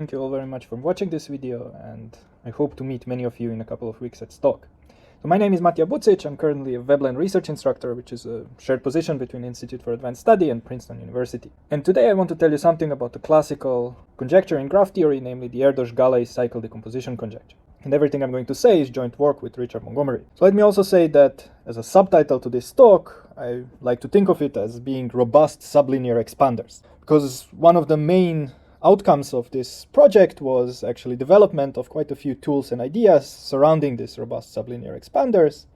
Thank you all very much for watching this video, and I hope to meet many of you in a couple of weeks at STOC. So my name is Matija Bucic. I'm currently a Veblen research instructor, which is a shared position between Institute for Advanced Study and Princeton University. And today I want to tell you something about the classical conjecture in graph theory, namely the Erdős-Gallai cycle decomposition conjecture. And everything I'm going to say is joint work with Richard Montgomery. So let me also say that as a subtitle to this talk, I like to think of it as being robust sublinear expanders, because one of the main outcomes of this project was actually development of quite a few tools and ideas surrounding these robust sublinear expanders.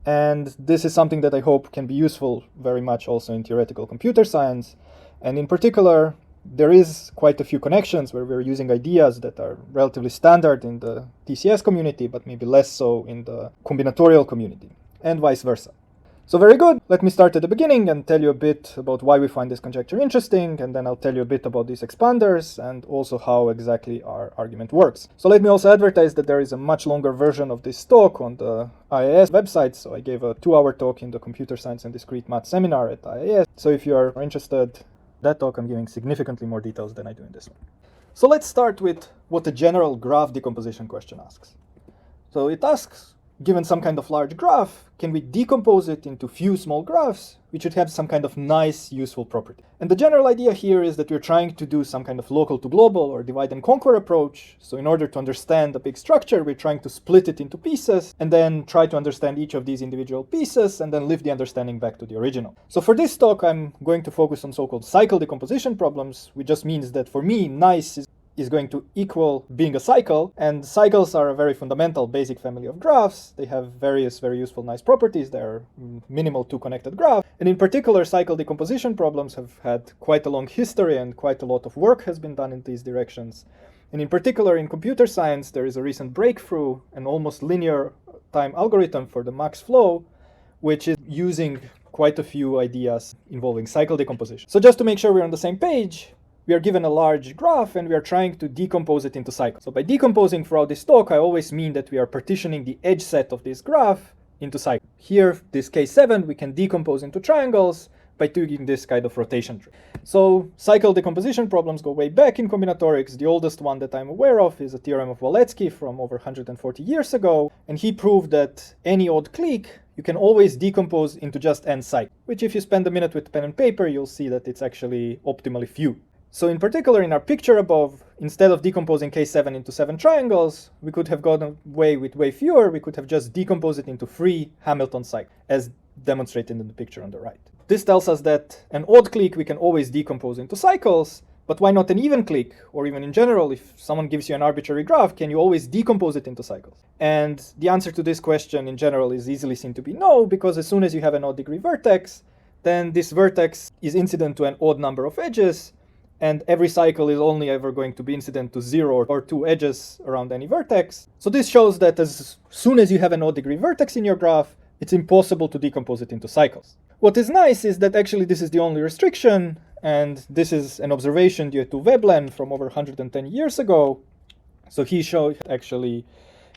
And this is something that I hope can be useful very much also in theoretical computer science. And in particular, there is quite a few connections where we're using ideas that are relatively standard in the TCS community, but maybe less so in the combinatorial community, and vice versa. So very good. Let me start at the beginning and tell you a bit about why we find this conjecture interesting, and then I'll tell you a bit about these expanders and also how exactly our argument works. So let me also advertise that there is a much longer version of this talk on the IIS website. So I gave a 2-hour talk in the Computer Science and Discrete Math seminar at IIS. So if you are interested, that talk I'm giving significantly more details than I do in this one. So let's start with what the general graph decomposition question asks. So it asks, given some kind of large graph, can we decompose it into few small graphs which should have some kind of nice, useful property? And the general idea here is that we're trying to do some kind of local to global or divide and conquer approach. So in order to understand a big structure, we're trying to split it into pieces and then try to understand each of these individual pieces and then lift the understanding back to the original. So for this talk, I'm going to focus on so-called cycle decomposition problems, which just means that for me, nice is going to equal being a cycle, and cycles are a very fundamental basic family of graphs. They have various very useful nice properties. They're minimal two connected graphs, and in particular cycle decomposition problems have had quite a long history and quite a lot of work has been done in these directions. And in particular in computer science there is a recent breakthrough, an almost linear time algorithm for the max flow, which is using quite a few ideas involving cycle decomposition. So just to make sure we're on the same page, we are given a large graph and we are trying to decompose it into cycles. So by decomposing throughout this talk, I always mean that we are partitioning the edge set of this graph into cycles. Here, this case 7, we can decompose into triangles by doing this kind of rotation tree. So cycle decomposition problems go way back in combinatorics. The oldest one that I'm aware of is a theorem of Wallecki from over 140 years ago. And he proved that any odd clique you can always decompose into just n cycles, which if you spend a minute with pen and paper, you'll see that it's actually optimally few. So in particular, in our picture above, instead of decomposing K7 into 7 triangles, we could have gone away with way fewer. We could have just decomposed it into 3 Hamilton cycles, as demonstrated in the picture on the right. This tells us that an odd clique we can always decompose into cycles, but why not an even clique? Or even in general, if someone gives you an arbitrary graph, can you always decompose it into cycles? And the answer to this question in general is easily seen to be no, because as soon as you have an odd degree vertex, then this vertex is incident to an odd number of edges, and every cycle is only ever going to be incident to 0 or 2 edges around any vertex. So this shows that as soon as you have an odd degree vertex in your graph, it's impossible to decompose it into cycles. What is nice is that actually this is the only restriction, and this is an observation due to Veblen from over 110 years ago. So he showed actually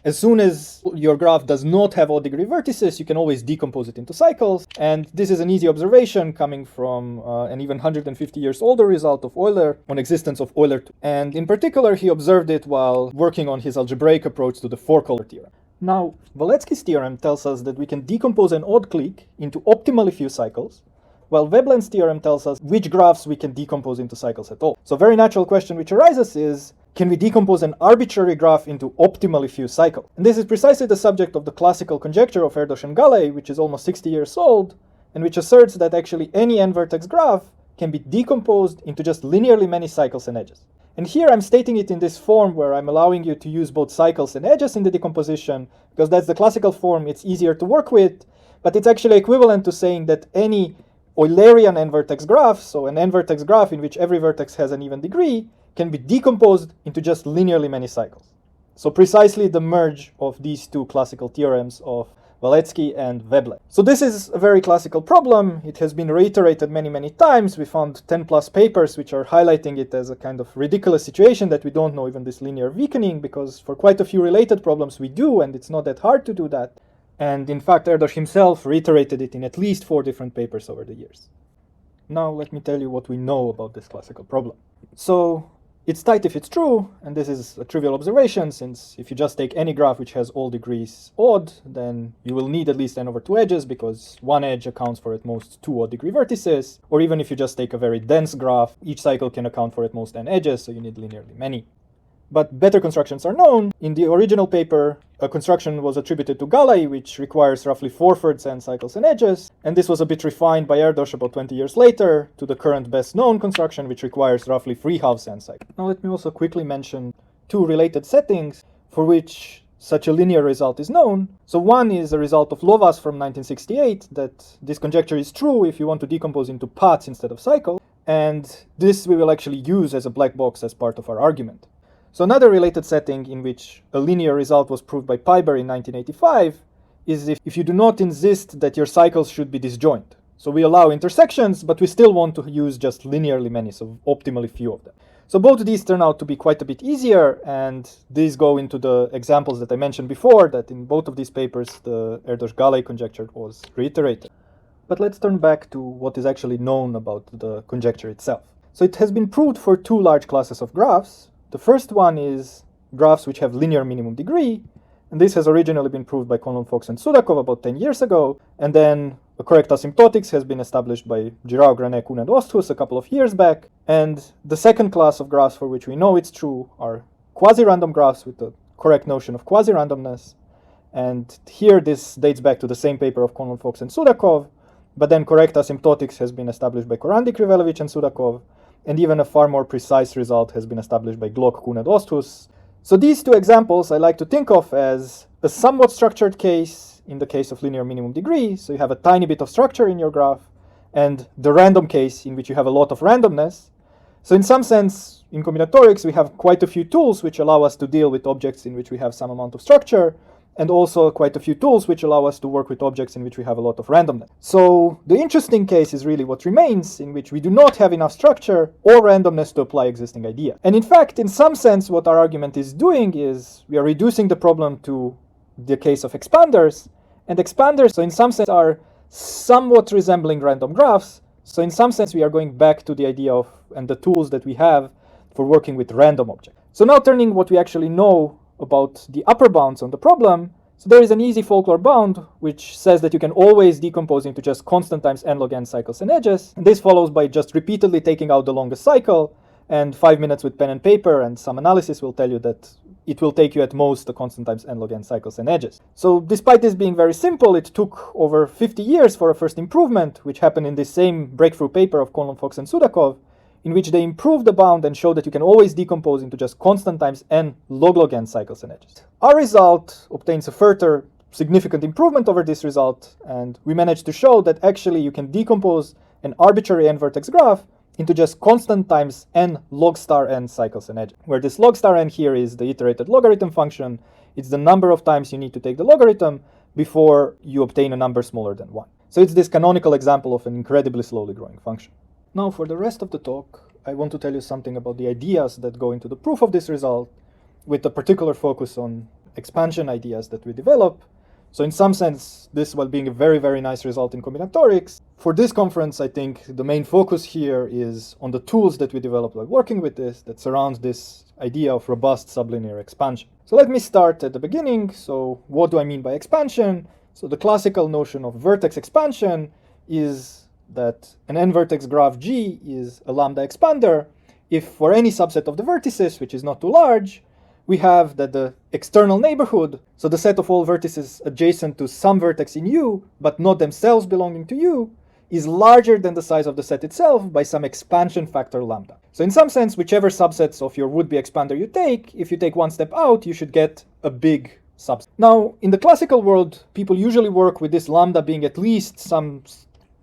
as soon as your graph does not have odd degree vertices, you can always decompose it into cycles. And this is an easy observation coming from an even 150 years older result of Euler on existence of Euler 2. And in particular, he observed it while working on his algebraic approach to the four-color theorem. Now, Wallecki's theorem tells us that we can decompose an odd clique into optimally few cycles, while Veblen's theorem tells us which graphs we can decompose into cycles at all. So a very natural question which arises is, can we decompose an arbitrary graph into optimally few cycles? And this is precisely the subject of the classical conjecture of Erdős and Gallai, which is almost 60 years old, and which asserts that actually any n-vertex graph can be decomposed into just linearly many cycles and edges. And here I'm stating it in this form where I'm allowing you to use both cycles and edges in the decomposition, because that's the classical form, it's easier to work with, but it's actually equivalent to saying that any Eulerian n-vertex graph, so an n-vertex graph in which every vertex has an even degree, can be decomposed into just linearly many cycles. So precisely the merge of these two classical theorems of Wallecki and Veblen. So this is a very classical problem. It has been reiterated many, many times. We found 10 plus papers which are highlighting it as a kind of ridiculous situation that we don't know even this linear weakening, because for quite a few related problems we do, and it's not that hard to do that. And in fact, Erdős himself reiterated it in at least 4 different papers over the years. Now let me tell you what we know about this classical problem. So It's tight if it's true, and this is a trivial observation, since if you just take any graph which has all degrees odd, then you will need at least n over 2 edges, because one edge accounts for at most 2 odd degree vertices. Or even if you just take a very dense graph, each cycle can account for at most n edges, so you need linearly many. But better constructions are known. In the original paper, a construction was attributed to Gallai, which requires roughly 4/3 n cycles and edges, and this was a bit refined by Erdős about 20 years later to the current best known construction, which requires roughly 3/2 n cycles. Now let me also quickly mention two related settings for which such a linear result is known. So one is a result of Lovász from 1968, that this conjecture is true if you want to decompose into paths instead of cycles, and this we will actually use as a black box as part of our argument. So another related setting in which a linear result was proved by Piber in 1985 is if you do not insist that your cycles should be disjoint. So we allow intersections, but we still want to use just linearly many, so optimally few of them. So both of these turn out to be quite a bit easier, and these go into the examples that I mentioned before, that in both of these papers the Erdős-Gallai conjecture was reiterated. But let's turn back to what is actually known about the conjecture itself. So it has been proved for two large classes of graphs. The first one is graphs which have linear minimum degree, and this has originally been proved by Conlon, Fox, and Sudakov about 10 years ago, and then a correct asymptotics has been established by Girau, Granet, Kuhn, and Osthus a couple of years back. And the second class of graphs for which we know it's true are quasi-random graphs with the correct notion of quasi-randomness, and here this dates back to the same paper of Conlon, Fox, and Sudakov, but then correct asymptotics has been established by Korandik, Rivelovic, and Sudakov, and even a far more precise result has been established by Glock, Kuhn, and Osthus. So these two examples I like to think of as a somewhat structured case in the case of linear minimum degree, so you have a tiny bit of structure in your graph, and the random case in which you have a lot of randomness. So in some sense, in combinatorics, we have quite a few tools which allow us to deal with objects in which we have some amount of structure, and also quite a few tools which allow us to work with objects in which we have a lot of randomness. So the interesting case is really what remains, in which we do not have enough structure or randomness to apply existing ideas. And in fact, in some sense, what our argument is doing is we are reducing the problem to the case of expanders, and expanders, so in some sense, are somewhat resembling random graphs. So in some sense, we are going back to the idea of, and the tools that we have for working with random objects. So now turning what we actually know about the upper bounds on the problem. So there is an easy folklore bound which says that you can always decompose into just constant times n log n cycles and edges. And this follows by just repeatedly taking out the longest cycle, and 5 minutes with pen and paper and some analysis will tell you that it will take you at most a constant times n log n cycles and edges. So despite this being very simple, it took over 50 years for a first improvement, which happened in this same breakthrough paper of Conlon, Fox, and Sudakov, in which they improved the bound and showed that you can always decompose into just constant times n log n cycles and edges. Our result obtains a further significant improvement over this result, and we managed to show that actually you can decompose an arbitrary n-vertex graph into just constant times n log star n cycles and edges, where this log star n here is the iterated logarithm function. It's the number of times you need to take the logarithm before you obtain a number smaller than 1. So it's this canonical example of an incredibly slowly growing function. Now for the rest of the talk, I want to tell you something about the ideas that go into the proof of this result, with a particular focus on expansion ideas that we develop. So in some sense, this, while being a very, very nice result in combinatorics, for this conference, I think the main focus here is on the tools that we developed while working with this, that surrounds this idea of robust sublinear expansion. So let me start at the beginning. So what do I mean by expansion? So the classical notion of vertex expansion is that an n-vertex graph G is a lambda expander if for any subset of the vertices, which is not too large, we have that the external neighborhood, so the set of all vertices adjacent to some vertex in U, but not themselves belonging to U, is larger than the size of the set itself by some expansion factor lambda. So in some sense, whichever subsets of your would-be expander you take, if you take one step out, you should get a big subset. Now, in the classical world, people usually work with this lambda being at least some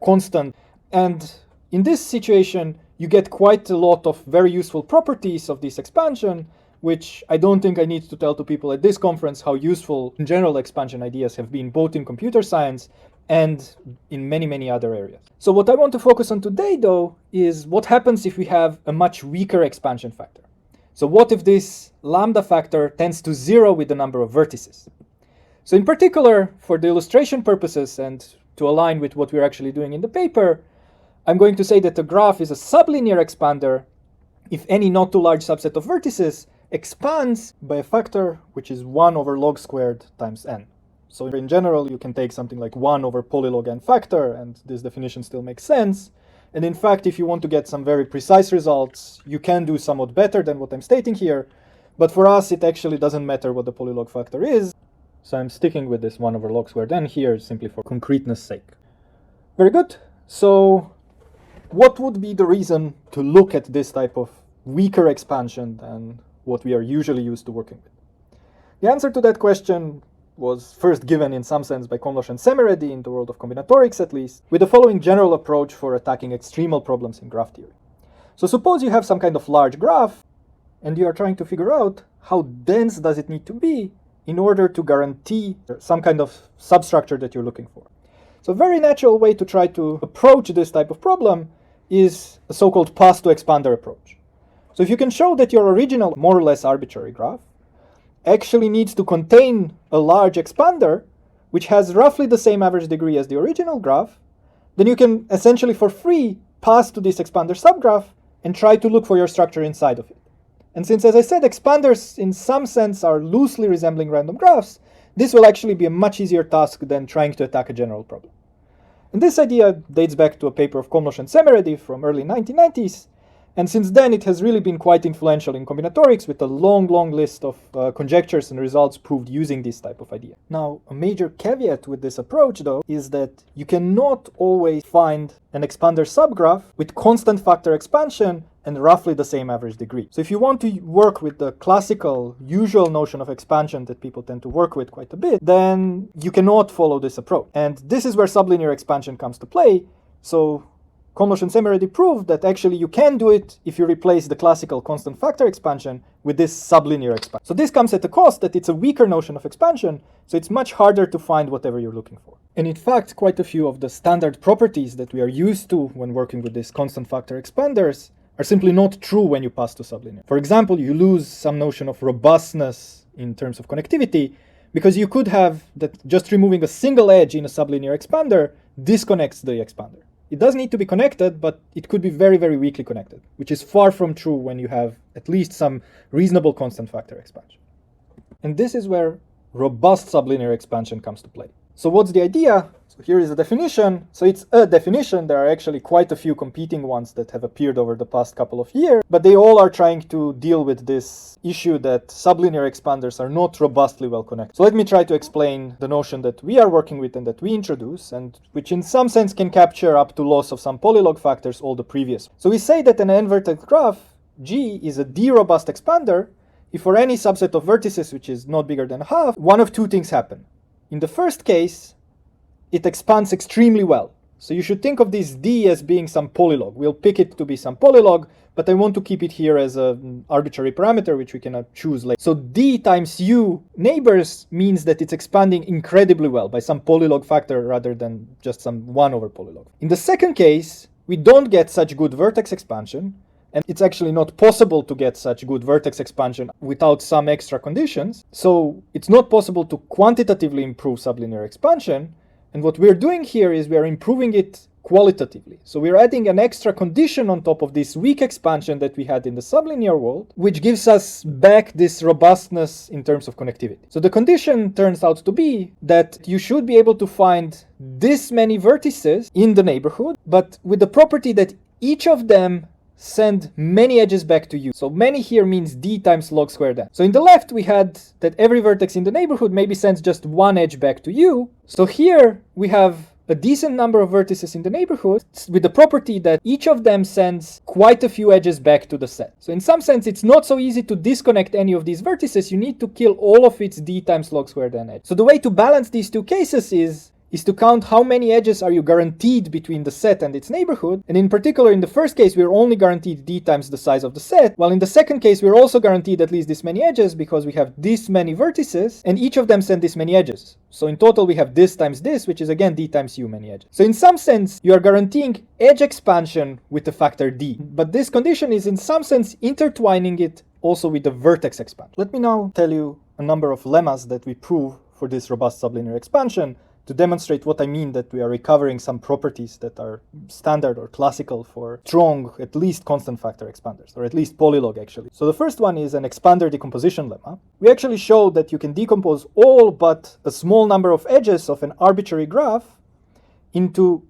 constant, and in this situation you get quite a lot of very useful properties of this expansion, which I don't think I need to tell to people at this conference how useful in general expansion ideas have been both in computer science and in many, many other areas. So what I want to focus on today, though, is what happens if we have a much weaker expansion factor. So what if this lambda factor tends to 0 with the number of vertices? So in particular, for the illustration purposes and to align with what we're actually doing in the paper, I'm going to say that the graph is a sublinear expander if any not too large subset of vertices expands by a factor which is 1 over log squared times n. So in general, you can take something like 1 over polylog n factor, and this definition still makes sense. And in fact, if you want to get some very precise results, you can do somewhat better than what I'm stating here. But for us, it actually doesn't matter what the polylog factor is. So I'm sticking with this 1 over log squared n here simply for concreteness sake. Very good. So what would be the reason to look at this type of weaker expansion than what we are usually used to working with? The answer to that question was first given in some sense by Komlos and Semeredy in the world of combinatorics at least, with the following general approach for attacking extremal problems in graph theory. So suppose you have some kind of large graph and you are trying to figure out how dense does it need to be in order to guarantee some kind of substructure that you're looking for. So a very natural way to try to approach this type of problem is a so-called path to expander approach. So if you can show that your original more or less arbitrary graph actually needs to contain a large expander which has roughly the same average degree as the original graph, then you can essentially for free pass to this expander subgraph and try to look for your structure inside of it. And since, as I said, expanders in some sense are loosely resembling random graphs, this will actually be a much easier task than trying to attack a general problem. And this idea dates back to a paper of Komlos and Semeredy from early 1990s, and since then it has really been quite influential in combinatorics with a long list of conjectures and results proved using this type of idea. Now, a major caveat with this approach, though, is that you cannot always find an expander subgraph with constant factor expansion and roughly the same average degree. So if you want to work with the classical, usual notion of expansion that people tend to work with quite a bit, then you cannot follow this approach. And this is where sublinear expansion comes to play. So Komlos and Semeredy proved that actually you can do it if you replace the classical constant factor expansion with this sublinear expansion. So this comes at a cost that it's a weaker notion of expansion, so it's much harder to find whatever you're looking for. And in fact, quite a few of the standard properties that we are used to when working with these constant factor expanders are simply not true when you pass to sublinear. For example, you lose some notion of robustness in terms of connectivity because you could have that just removing a single edge in a sublinear expander disconnects the expander. It does need to be connected, but it could be very weakly connected, which is far from true when you have at least some reasonable constant factor expansion. And this is where robust sublinear expansion comes to play. So what's the idea? So here is a definition. So it's a definition. There are actually quite a few competing ones that have appeared over the past couple of years, but they all are trying to deal with this issue that sublinear expanders are not robustly well connected. So let me try to explain the notion that we are working with and that we introduce, and which in some sense can capture up to loss of some polylog factors all the previous. So we say that an n-vertex graph G is a d-robust expander if for any subset of vertices which is not bigger than half, one of two things happen. In the first case, it expands extremely well. So you should think of this D as being some polylog. We'll pick it to be some polylog, but I want to keep it here as an arbitrary parameter, which we cannot choose later. So D times U neighbors means that it's expanding incredibly well by some polylog factor rather than just some 1 over polylog. In the second case, we don't get such good vertex expansion, and it's actually not possible to get such good vertex expansion without some extra conditions. So it's not possible to quantitatively improve sublinear expansion. And what we're doing here is we're improving it qualitatively. So we're adding an extra condition on top of this weak expansion that we had in the sublinear world, which gives us back this robustness in terms of connectivity. So the condition turns out to be that you should be able to find this many vertices in the neighborhood, but with the property that each of them send many edges back to you. So many here means d times log squared n. So in the left we had that every vertex in the neighborhood maybe sends just one edge back to you. So here we have a decent number of vertices in the neighborhood with the property that each of them sends quite a few edges back to the set. So in some sense it's not so easy to disconnect any of these vertices. You need to kill all of its d times log squared n edge. So the way to balance these two cases is to count how many edges are you guaranteed between the set and its neighborhood. And in particular, in the first case, we're only guaranteed d times the size of the set, while in the second case, we're also guaranteed at least this many edges because we have this many vertices, and each of them send this many edges. So in total, we have this times this, which is again d times u many edges. So in some sense, you are guaranteeing edge expansion with the factor d, but this condition is in some sense intertwining it also with the vertex expansion. Let me now tell you a number of lemmas that we prove for this robust sublinear expansion, to demonstrate what I mean that we are recovering some properties that are standard or classical for strong, at least constant factor expanders, or at least polylog actually. So the first one is an expander decomposition lemma. We actually show that you can decompose all but a small number of edges of an arbitrary graph into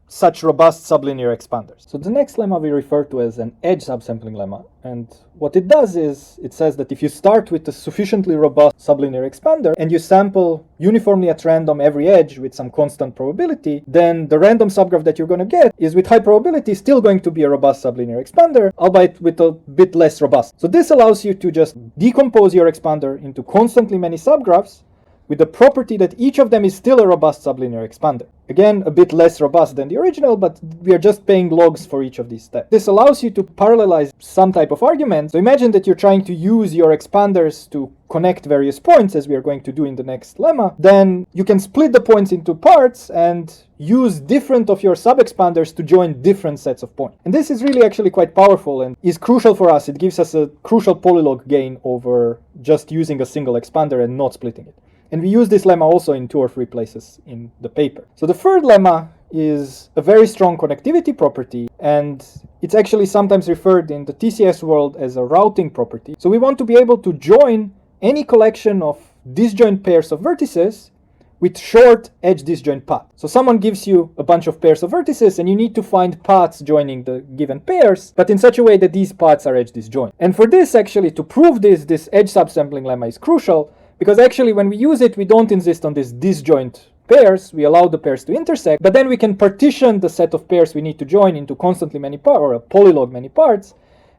such robust sublinear expanders. So the next lemma we refer to as an edge subsampling lemma. And what it does is it says that if you start with a sufficiently robust sublinear expander and you sample uniformly at random every edge with some constant probability, then the random subgraph that you're going to get is with high probability still going to be a robust sublinear expander, albeit with a bit less robust. So this allows you to just decompose your expander into constantly many subgraphs with the property that each of them is still a robust sublinear expander. Again, a bit less robust than the original, but we are just paying logs for each of these steps. This allows you to parallelize some type of argument. So imagine that you're trying to use your expanders to connect various points, as we are going to do in the next lemma. Then you can split the points into parts and use different of your sub-expanders to join different sets of points. And this is really actually quite powerful and is crucial for us. It gives us a crucial polylog gain over just using a single expander and not splitting it. And we use this lemma also in 2 or 3 places in the paper. So the third lemma is a very strong connectivity property, and it's actually sometimes referred in the TCS world as a routing property. So we want to be able to join any collection of disjoint pairs of vertices with short edge disjoint path. So someone gives you a bunch of pairs of vertices and you need to find paths joining the given pairs, but in such a way that these paths are edge disjoint. And for this, actually, to prove this edge subsampling lemma is crucial, because actually when we use it, we don't insist on these disjoint pairs, we allow the pairs to intersect, but then we can partition the set of pairs we need to join into constantly many parts, or a polylog many parts,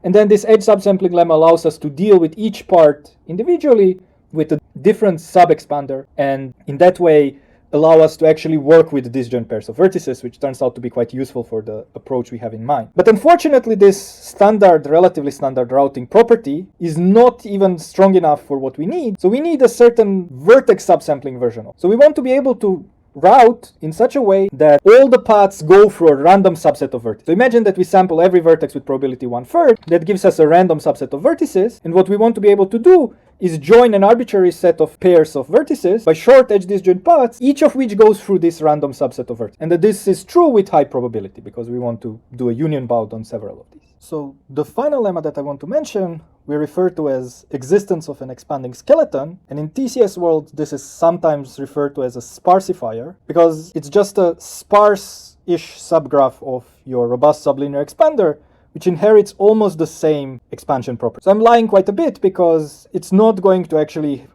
and then this edge subsampling lemma allows us to deal with each part individually with a different sub-expander, and in that way allow us to actually work with disjoint pairs of vertices, which turns out to be quite useful for the approach we have in mind. But unfortunately, this standard, relatively standard routing property is not even strong enough for what we need. So we need a certain vertex subsampling version of it. So we want to be able to route in such a way that all the paths go through a random subset of vertices. So imagine that we sample every vertex with probability 1/3. That gives us a random subset of vertices. And what we want to be able to do is join an arbitrary set of pairs of vertices by short edge disjoint paths, each of which goes through this random subset of vertices. And that this is true with high probability, because we want to do a union bound on several of these. So the final lemma that I want to mention, we refer to as existence of an expanding skeleton. And in TCS world, this is sometimes referred to as a sparsifier, because it's just a sparse-ish subgraph of your robust sublinear expander, which inherits almost the same expansion property. So I'm lying quite a bit, because it's not going to actually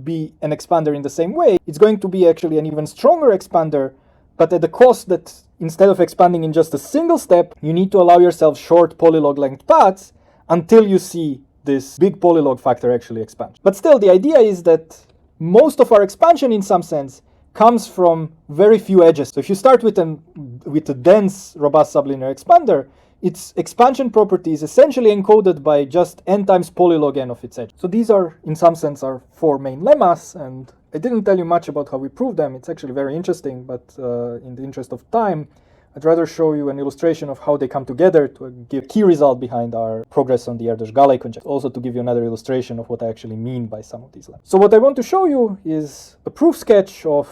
be an expander in the same way. It's going to be actually an even stronger expander, but at the cost that instead of expanding in just a single step, you need to allow yourself short polylog length paths until you see this big polylog factor actually expand. But still, the idea is that most of our expansion in some sense comes from very few edges. So if you start with a dense robust sublinear expander, its expansion property is essentially encoded by just n times polylog n of its edge. So these are, in some sense, our 4 main lemmas, and I didn't tell you much about how we prove them. It's actually very interesting, but in the interest of time, I'd rather show you an illustration of how they come together to give a key result behind our progress on the Erdős-Gallai conjecture. Also to give you another illustration of what I actually mean by some of these lemmas. So what I want to show you is a proof sketch of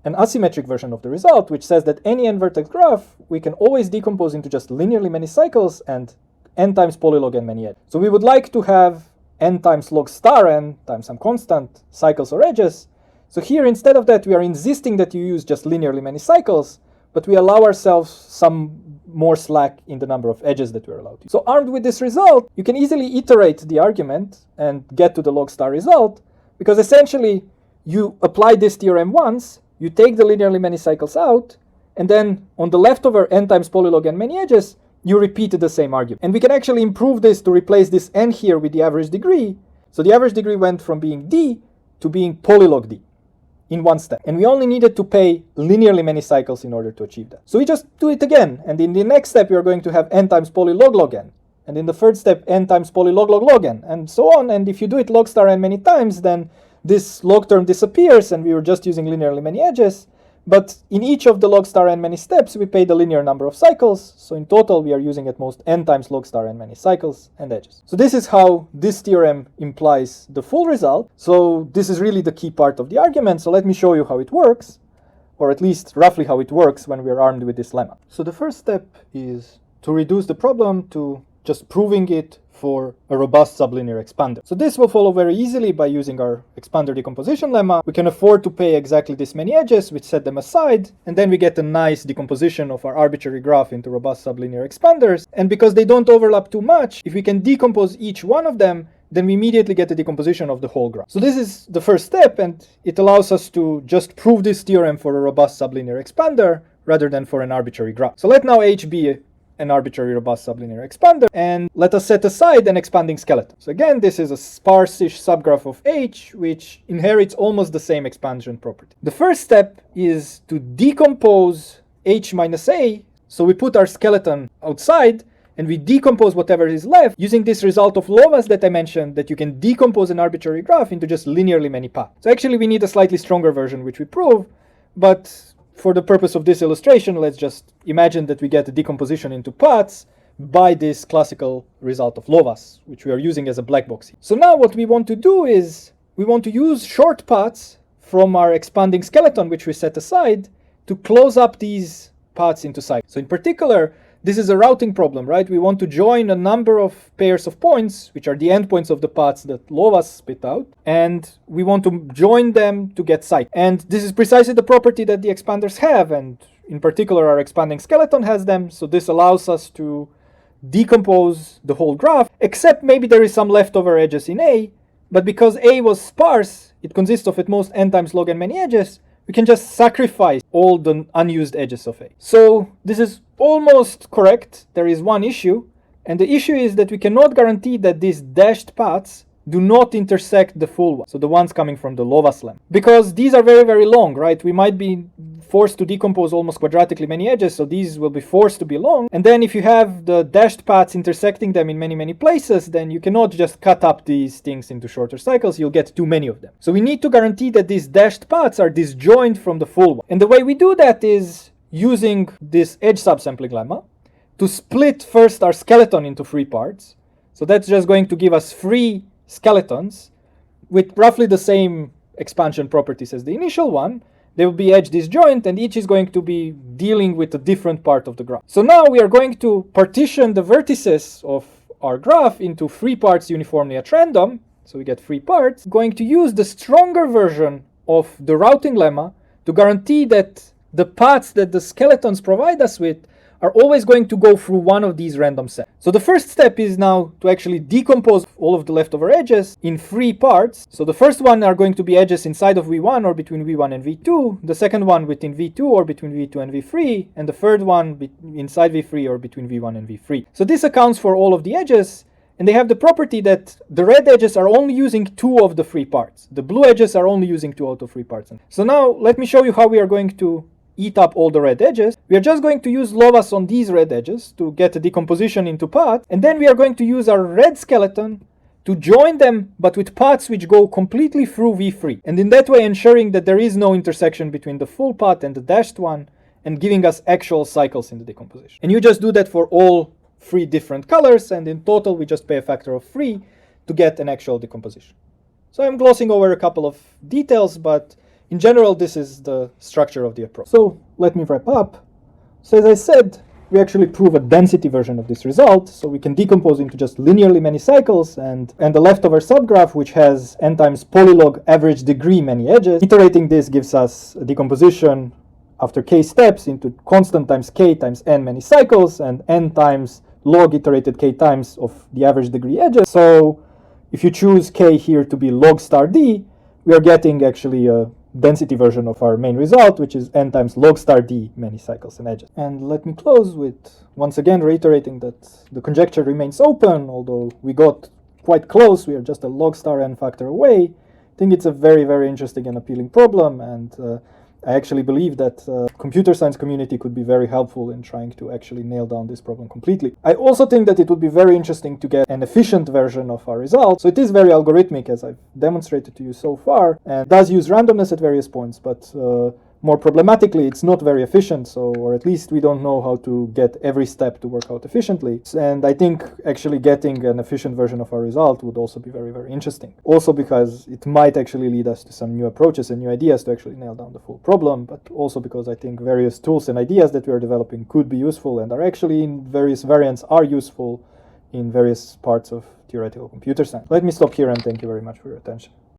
an asymmetric version of the result, which says that any n-vertex graph we can always decompose into just linearly many cycles and n times polylog n many edges. So we would like to have n times log star n times some constant cycles or edges. So here, instead of that, we are insisting that you use just linearly many cycles, but we allow ourselves some more slack in the number of edges that we're allowed to use. So armed with this result, you can easily iterate the argument and get to the log star result, because essentially you apply this theorem once, you take the linearly many cycles out, and then on the leftover n times polylog n many edges, you repeat the same argument. And we can actually improve this to replace this n here with the average degree. So the average degree went from being d to being polylog d in one step. And we only needed to pay linearly many cycles in order to achieve that. So we just do it again. And in the next step, we are going to have n times polylog log n. And in the third step, n times polylog log log n, and so on. And if you do it log star n many times, then this log term disappears and we were just using linearly many edges. But in each of the log star n many steps, we pay the linear number of cycles. So in total, we are using at most n times log star n many cycles and edges. So this is how this theorem implies the full result. So this is really the key part of the argument. So let me show you how it works. or at least roughly how it works when we are armed with this lemma. So the first step is to reduce the problem to just proving it for a robust sublinear expander. So this will follow very easily by using our expander decomposition lemma. We can afford to pay exactly this many edges, we set them aside, and then we get a nice decomposition of our arbitrary graph into robust sublinear expanders. And because they don't overlap too much, if we can decompose each one of them, then we immediately get a decomposition of the whole graph. So this is the first step, and it allows us to just prove this theorem for a robust sublinear expander rather than for an arbitrary graph. So let now H be an arbitrary robust sublinear expander, and let us set aside an expanding skeleton. So again, this is a sparse-ish subgraph of H, which inherits almost the same expansion property. The first step is to decompose H minus A, so we put our skeleton outside, and we decompose whatever is left using this result of Lovász that I mentioned, that you can decompose an arbitrary graph into just linearly many paths. So actually we need a slightly stronger version, which we prove, but for the purpose of this illustration, let's just imagine that we get a decomposition into paths by this classical result of Lovász, which we are using as a black box here. So now what we want to do is we want to use short paths from our expanding skeleton, which we set aside, to close up these paths into cycles. So in particular, this is a routing problem, right? We want to join a number of pairs of points, which are the endpoints of the paths that Lovász spit out, and we want to join them to get cycles. And this is precisely the property that the expanders have, and in particular our expanding skeleton has them, so this allows us to decompose the whole graph, except maybe there is some leftover edges in A, but because A was sparse, it consists of at most n times log n many edges, we can just sacrifice all the unused edges of A. So this is almost correct. There is one issue, and the issue is that we cannot guarantee that these dashed paths do not intersect the full one, so the ones coming from the Lovász lemma. Because these are very, very long, right? We might be forced to decompose almost quadratically many edges, so these will be forced to be long. And then if you have the dashed paths intersecting them in many, many places, then you cannot just cut up these things into shorter cycles, you'll get too many of them. So we need to guarantee that these dashed paths are disjoint from the full one. And the way we do that is using this edge subsampling lemma to split first our skeleton into 3 parts. So that's just going to give us 3 skeletons with roughly the same expansion properties as the initial one. They will be edge disjoint, and each is going to be dealing with a different part of the graph. So now we are going to partition the vertices of our graph into 3 parts uniformly at random. So we get 3 parts. Going to use the stronger version of the routing lemma to guarantee that the paths that the skeletons provide us with are always going to go through one of these random sets. So the first step is now to actually decompose all of the leftover edges in 3 parts. So the first one are going to be edges inside of V1 or between V1 and V2, the second one within V2 or between V2 and V3, and the third one inside V3 or between V1 and V3. So this accounts for all of the edges, and they have the property that the red edges are only using 2 of the 3 parts. The blue edges are only using 2 out of 3 parts. So now let me show you how we are going to eat up all the red edges. We are just going to use Lovász on these red edges to get a decomposition into paths, and then we are going to use our red skeleton to join them, but with paths which go completely through V3, and in that way ensuring that there is no intersection between the full path and the dashed one, and giving us actual cycles in the decomposition. And you just do that for all 3 different colors, and in total we just pay a factor of 3 to get an actual decomposition. So I'm glossing over a couple of details, but in general, this is the structure of the approach. So let me wrap up. So as I said, we actually prove a density version of this result. So we can decompose into just linearly many cycles, and the leftover subgraph, which has n times polylog average degree many edges. Iterating this gives us a decomposition after k steps into constant times k times n many cycles, and n times log iterated k times of the average degree edges. So if you choose k here to be log star d, we are getting actually a density version of our main result, which is n times log star d many cycles and edges. And let me close with once again reiterating that the conjecture remains open, although we got quite close. We are just a log star n factor away. I think it's a very, very interesting and appealing problem, and I actually believe that computer science community could be very helpful in trying to actually nail down this problem completely. I also think that it would be very interesting to get an efficient version of our result. So it is very algorithmic, as I've demonstrated to you so far, and does use randomness at various points, but More problematically, it's not very efficient, so, or at least we don't know how to get every step to work out efficiently. And I think actually getting an efficient version of our result would also be very, very interesting. Also because it might actually lead us to some new approaches and new ideas to actually nail down the full problem, but also because I think various tools and ideas that we are developing could be useful and are actually in various variants are useful in various parts of theoretical computer science. Let me stop here and thank you very much for your attention.